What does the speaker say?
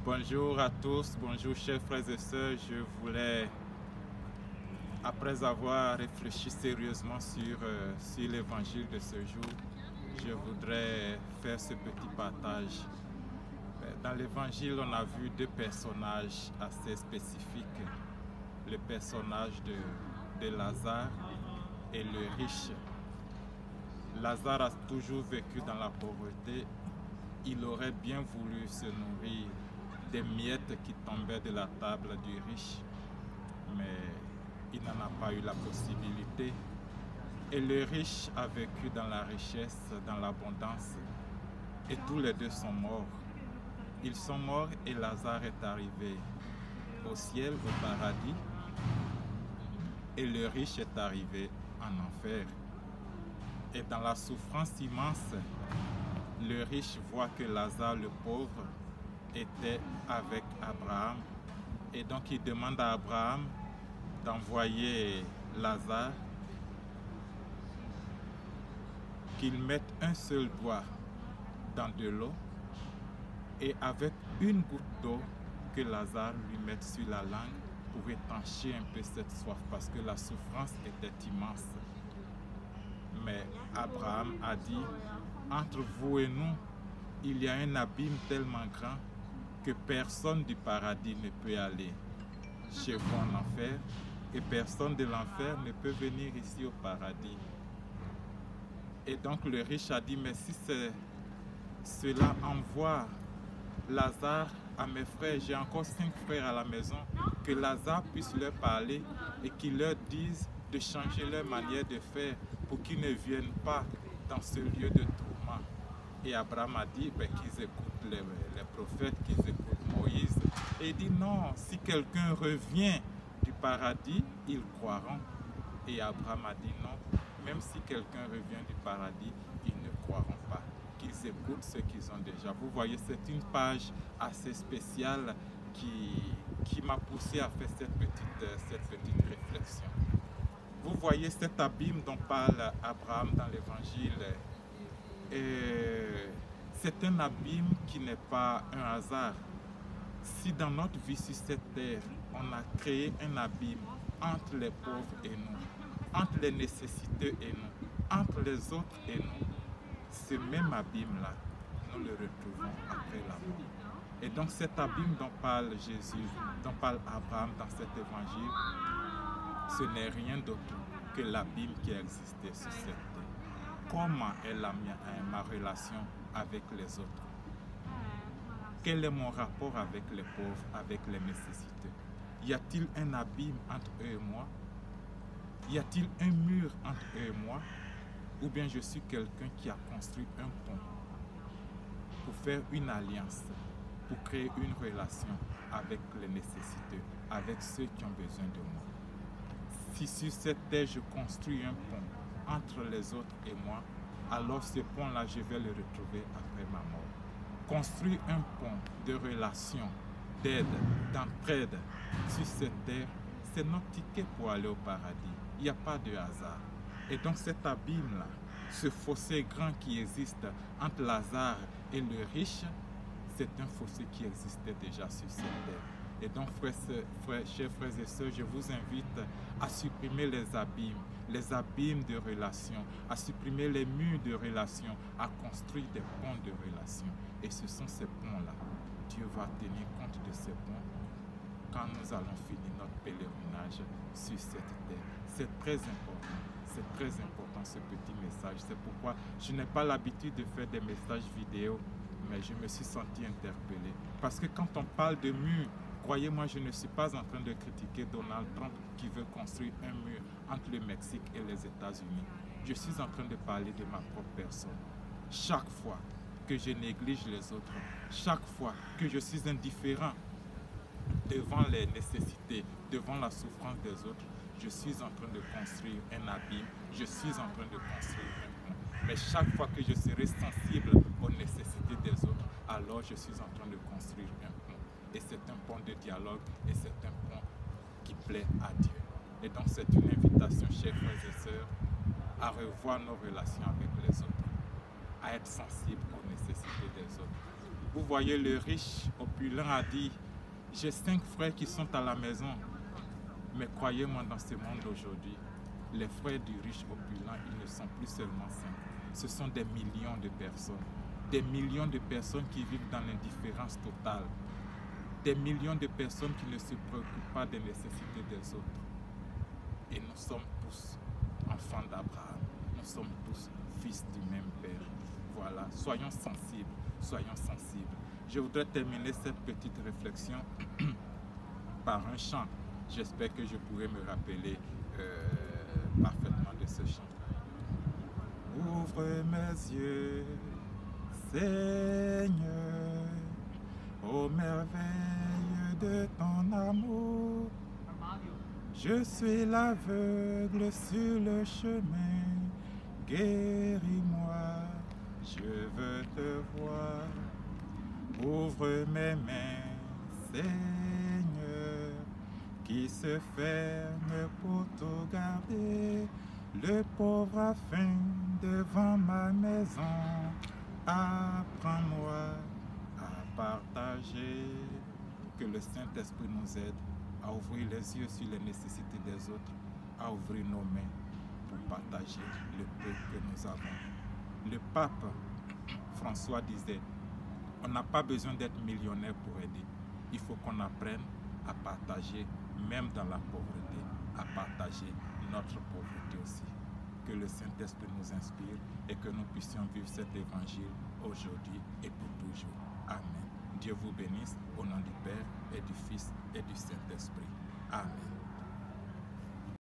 Bonjour à tous, bonjour chers frères et sœurs. Je voulais, après avoir réfléchi sérieusement sur l'évangile de ce jour, je voudrais faire ce petit partage. Dans l'évangile, on a vu deux personnages assez spécifiques. Le personnage de Lazare et le riche. Lazare a toujours vécu dans la pauvreté. Il aurait bien voulu se nourrir des miettes qui tombaient de la table du riche, mais il n'en a pas eu la possibilité. Et le riche a vécu dans la richesse, dans l'abondance, et tous les deux sont morts. Ils sont morts et Lazare est arrivé au ciel, au paradis, et le riche est arrivé en enfer. Et dans la souffrance immense, le riche voit que Lazare, le pauvre, était avec Abraham. Et donc il demande à Abraham d'envoyer Lazare, qu'il mette un seul doigt dans de l'eau et avec une goutte d'eau que Lazare lui mette sur la langue pour étancher un peu cette soif parce que la souffrance était immense. Mais Abraham a dit, entre vous et nous, il y a un abîme tellement grand que personne du paradis ne peut aller chez vous en enfer et personne de l'enfer ne peut venir ici au paradis. Et donc le riche a dit, mais si cela envoie Lazare à mes frères, j'ai encore 5 frères à la maison, que Lazare puisse leur parler et qu'il leur dise de changer leur manière de faire pour qu'ils ne viennent pas dans ce lieu de tourment. Et Abraham a dit qu'ils écoutent les prophètes, qu'ils écoutent Moïse. Et il dit non, si quelqu'un revient du paradis, ils croiront. Et Abraham a dit non, même si quelqu'un revient du paradis, ils ne croiront pas. Qu'ils écoutent ce qu'ils ont déjà. Vous voyez, c'est une page assez spéciale qui m'a poussé à faire cette petite réflexion. Vous voyez cet abîme dont parle Abraham dans l'évangile. C'est un abîme qui n'est pas un hasard. Si dans notre vie sur cette terre, on a créé un abîme entre les pauvres et nous, entre les nécessiteux et nous, entre les autres et nous, ce même abîme-là, nous le retrouvons après la mort. Et donc cet abîme dont parle Jésus, dont parle Abraham dans cet évangile, ce n'est rien d'autre que l'abîme qui existait sur cette terre. Comment est ma relation avec les autres? Quel est mon rapport avec les pauvres, avec les nécessiteux? Y a-t-il un abîme entre eux et moi? Y a-t-il un mur entre eux et moi? Ou bien je suis quelqu'un qui a construit un pont pour faire une alliance, pour créer une relation avec les nécessiteux, avec ceux qui ont besoin de moi? Si sur cette terre je construis un pont entre les autres et moi, alors ce pont-là, je vais le retrouver après ma mort. Construire un pont de relation, d'aide, d'entraide sur cette terre, c'est notre ticket pour aller au paradis. Il n'y a pas de hasard. Et donc cet abîme-là, ce fossé grand qui existe entre Lazare et le riche, c'est un fossé qui existait déjà sur cette terre. Et donc, chers frères et sœurs, je vous invite à supprimer les abîmes de relations, à supprimer les murs de relations, à construire des ponts de relations. Et ce sont ces ponts-là. Dieu va tenir compte de ces ponts quand nous allons finir notre pèlerinage sur cette terre. C'est très important. C'est très important ce petit message. C'est pourquoi je n'ai pas l'habitude de faire des messages vidéo, mais je me suis senti interpellé. Parce que quand on parle de murs, croyez-moi, je ne suis pas en train de critiquer Donald Trump qui veut construire un mur entre le Mexique et les États-Unis. Je suis en train de parler de ma propre personne. Chaque fois que je néglige les autres, chaque fois que je suis indifférent devant les nécessités, devant la souffrance des autres, je suis en train de construire un abîme, je suis en train de construire un pont. Mais chaque fois que je serai sensible aux nécessités des autres, alors je suis en train de construire un pont. Et c'est un pont de dialogue et c'est un pont qui plaît à Dieu. Et donc c'est une invitation, chers frères et sœurs, à revoir nos relations avec les autres, à être sensibles aux nécessités des autres. Vous voyez, le riche opulent a dit, j'ai 5 frères qui sont à la maison. Mais croyez-moi, dans ce monde d'aujourd'hui, les frères du riche opulent, ils ne sont plus seulement 5. Ce sont des millions de personnes. Des millions de personnes qui vivent dans l'indifférence totale. Des millions de personnes qui ne se préoccupent pas des nécessités des autres. Et nous sommes tous enfants d'Abraham. Nous sommes tous fils du même Père. Voilà, soyons sensibles, soyons sensibles. Je voudrais terminer cette petite réflexion par un chant. J'espère que je pourrai me rappeler parfaitement de ce chant. Ouvre mes yeux, Seigneur, ô merveille de ton amour. Je suis l'aveugle sur le chemin, guéris-moi, je veux te voir. Ouvre mes mains, Seigneur, qui se ferment pour tout garder. Le pauvre a faim devant ma maison. Apprends-moi à partager. Que le Saint-Esprit nous aide à ouvrir les yeux sur les nécessités des autres, à ouvrir nos mains pour partager le peu que nous avons. Le pape François disait, on n'a pas besoin d'être millionnaire pour aider. Il faut qu'on apprenne à partager, même dans la pauvreté, à partager notre pauvreté aussi. Que le Saint-Esprit nous inspire et que nous puissions vivre cet évangile aujourd'hui et pour toujours. Amen. Dieu vous bénisse au nom du Père et du Fils et du Saint-Esprit. Amen.